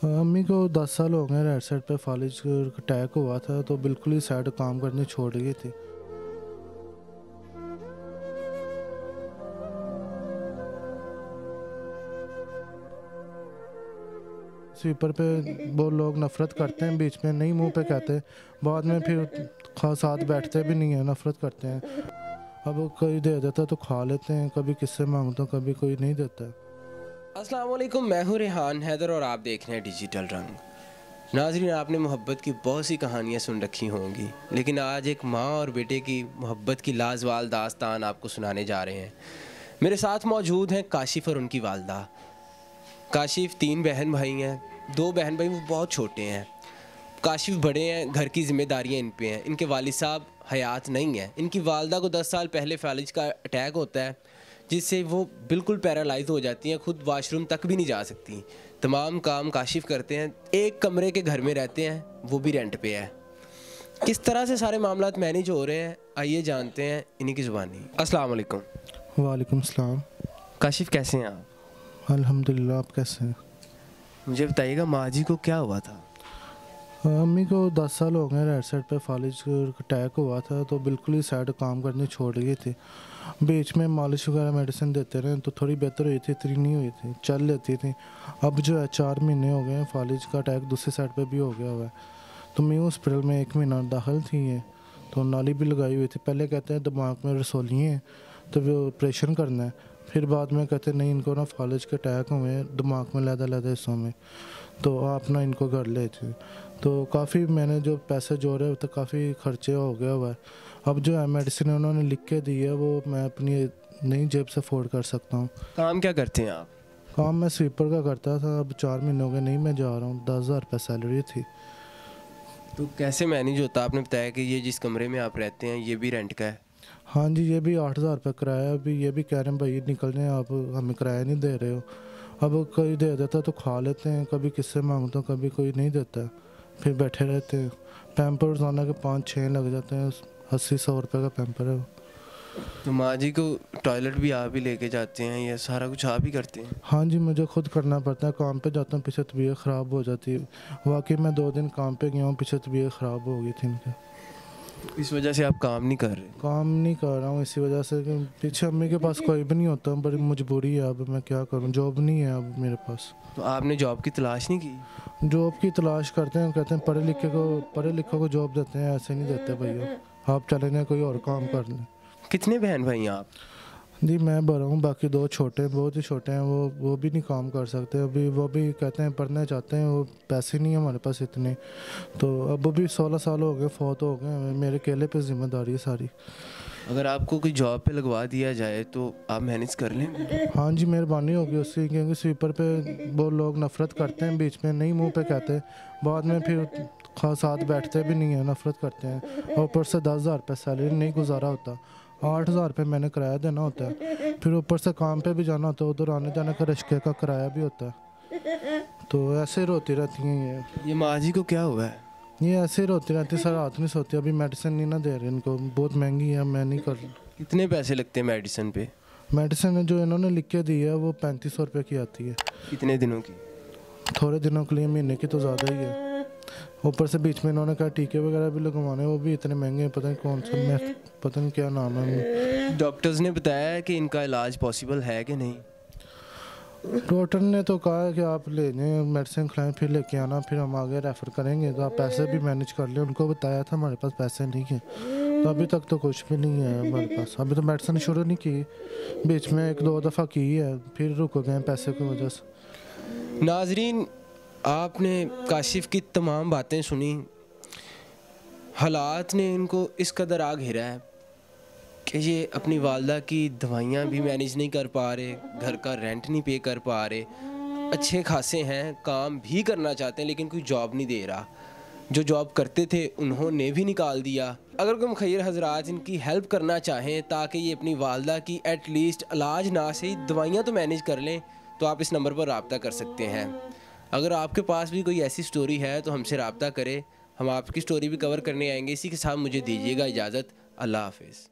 अम्मी को 10 साल हो गए। राइट साइड पे फालिज अटैक हुआ था तो बिल्कुल ही साइड काम करनी छोड़ गई थी। स्वीपर पे वो लोग नफ़रत करते हैं, बीच में नहीं मुंह पे कहते, बाद में फिर साथ बैठते भी नहीं है, नफ़रत करते हैं। अब कोई दे देता तो खा लेते हैं, कभी किससे मांगता कभी कोई नहीं देता। अस्सलाम वालेकुम, मैं हूँ रेहान हैदर और आप देख रहे हैं डिजिटल रंग। नाज़रीन, आपने मोहब्बत की बहुत सी कहानियाँ सुन रखी होंगी, लेकिन आज एक माँ और बेटे की मोहब्बत की लाजवाल दास्तान आपको सुनाने जा रहे हैं। मेरे साथ मौजूद हैं काशिफ़ और उनकी वालदा। काशिफ़ 3 बहन भाई हैं। 2 बहन भाई वो बहुत छोटे हैं। काशिफ़ बड़े हैं, घर की ज़िम्मेदारियाँ इन पे हैं। इनके वालिद साहब हयात नहीं हैं। इनकी वालदा को 10 साल पहले फालिज का अटैक होता है, जिससे वो बिल्कुल पैरालाइज हो जाती हैं, खुद वॉशरूम तक भी नहीं जा सकती। तमाम काम काशिफ़ करते हैं, एक कमरे के घर में रहते हैं, वो भी रेंट पे है। किस तरह से सारे मामलात मैनेज हो रहे हैं, आइए जानते हैं इन्हीं की ज़ुबानी। अस्सलाम वालेकुम। वालेकुम सलाम। काशिफ़, कैसे हैं आप? अल्हम्दुलिल्लाह, आप कैसे हैं? मुझे बताइएगा, माँ जी को क्या हुआ था? अम्मी को 10 साल हो गए। राइट साइड पे फालिज अटैक हुआ था तो बिल्कुल ही साइड काम करनी छोड़ गई थी। बीच में मालिश वगैरह मेडिसिन देते रहे तो थोड़ी बेहतर हुई थी, इतनी नहीं हुई थी, चल लेती थी। अब जो है 4 महीने हो गए हैं, फालिज का अटैक दूसरी साइड पे भी हो गया हुआ है। तो मैं हॉस्पिटल में 1 महीना दाखिल थी है, तो नाली भी लगाई हुई थी। पहले कहते हैं दिमाग में रसोलियाँ हैं तो वो ऑपरेशन करना है, फिर बाद में कहते नहीं, इनको ना फालिज के अटैक हुए हैं दिमाग में लहदा हिस्सों में, तो आप ना इनको घर ले थे। तो काफ़ी मैंने जो पैसे जोड़े तो काफ़ी खर्चे हो गया हुआ है। अब जो है मेडिसिन उन्होंने लिख के दी है वो मैं अपनी नई जेब से अफोर्ड कर सकता हूँ। काम क्या करते हैं आप? काम मैं स्वीपर का करता था, अब 4 महीने हो गए नहीं मैं जा रहा हूँ। 10,000 रुपये सैलरी थी। तो कैसे मैनेज होता? आपने बताया कि ये जिस कमरे में आप रहते हैं ये भी रेंट का है। हाँ जी, ये भी 8,000 रुपये किराया। अभी ये भी कह रहे हैं भाई निकल जाए, आप हमें किराया नहीं दे रहे हो। अब कोई दे देता तो खा लेते हैं, कभी किससे मांगता कभी कोई नहीं देता, फिर बैठे रहते हैं। पैम्पर रोज़ाना के 5-6 लग जाते हैं, 80-100 रुपये का पैम्पर है वो। तो माँ जी को टॉयलेट भी आप ही लेके जाते हैं, या सारा कुछ आप ही करते हैं? हाँ जी, मुझे खुद करना पड़ता है। काम पे जाता हूँ, पीछे तबीयत ख़राब हो जाती है। वाकई मैं 2 दिन काम पे गया हूँ, पीछे तबीयत ख़राब हो गई थी इनकी। इस वजह से आप काम नहीं कर रहे? काम नहीं कर रहा हूँ इसी वजह से कि पीछे अम्मी के पास कोई भी नहीं होता, बड़ी मजबूरी है। अब मैं क्या करूँ, जॉब नहीं है अब मेरे पास। तो आपने जॉब की तलाश नहीं की? जॉब की तलाश करते हैं, कहते हैं पढ़े लिखे को जॉब देते हैं, ऐसे नहीं देते भैया, आप चले जाएँ कोई और काम कर लें। कितने बहन भाई हैं आप? जी मैं बड़ा हूँ, बाकी 2 छोटे, बहुत ही छोटे हैं। वो भी नहीं काम कर सकते अभी। वो भी कहते हैं पढ़ना चाहते हैं, वो पैसे नहीं है हमारे पास इतने। तो अब भी 16 साल हो गए, फौत हो गए, मेरे अकेले पे जिम्मेदारी है सारी। अगर आपको कोई जॉब पे लगवा दिया जाए तो आप मैनेज कर लेंगे? हाँ जी, मेहरबानी होगी उससे, क्योंकि स्वीपर पे वो लोग नफ़रत करते हैं, बीच में नहीं मुंह पे कहते, बाद में फिर साथ बैठते भी नहीं है, नफ़रत करते हैं। और ऊपर से 10,000 रुपये सैलरी नहीं गुजारा होता, 8,000 रुपये मैंने किराया देना होता है, फिर ऊपर से काम पे भी जाना होता है, उधर आने जाने का रिक्शे का किराया भी होता है। तो ऐसे रोती रहती हैं ये माँ जी को क्या हुआ है? ये ऐसे ही रोती रहती, सर रात नहीं सोती। अभी मेडिसिन नहीं ना दे रहे इनको, बहुत महंगी है, मैं नहीं कर रहा। कितने पैसे लगते हैं मेडिसिन पे? मेडिसिन जो इन्होंने लिख के दी है वो 3500 रुपये की आती है। कितने दिनों की? थोड़े दिनों के लिए, महीने की तो ज़्यादा ही है। ऊपर से बीच में इन्होंने कहा टीके वगैरह भी लगवाने, वो भी इतने महंगे हैं, पता नहीं कौन से, मैं पता नहीं क्या नाम है। डॉक्टर्स ने बताया कि इनका इलाज पॉसिबल है कि नहीं? डॉक्टर ने तो कहा है कि आप ले जाएँ, मेडिसिन खिलाएं, फिर लेके आना, फिर हम आगे रेफ़र करेंगे, तो आप पैसे भी मैनेज कर लें। उनको बताया था हमारे पास पैसे नहीं हैं, तो अभी तक तो कुछ भी नहीं है हमारे पास। अभी तो मेडिसिन शुरू नहीं की, बीच में 1-2 दफ़ा की है, फिर रुक गए पैसे की वजह से। नाजरीन, आपने काशिफ़ की तमाम बातें सुनी। हालात ने इनको इस कदर आ घेरा है कि ये अपनी वालदा की दवाइयाँ भी मैनेज नहीं कर पा रहे, घर का रेंट नहीं पे कर पा रहे, अच्छे खासे हैं, काम भी करना चाहते हैं लेकिन कोई जॉब नहीं दे रहा। जो जॉब करते थे उन्होंने भी निकाल दिया। अगर कोई मुखय्यर हजरात इनकी हेल्प करना चाहें ताकि ये अपनी वालदा की एटलीस्ट इलाज ना सही दवाइयाँ तो मैनेज कर लें, तो आप इस नंबर पर रब्ता कर सकते हैं। अगर आपके पास भी कोई ऐसी स्टोरी है तो हमसे रब्ता करें, हम आपकी स्टोरी भी कवर करने आएंगे। इसी के साथ मुझे दीजिएगा इजाज़त। अल्लाह हाफ़िज़।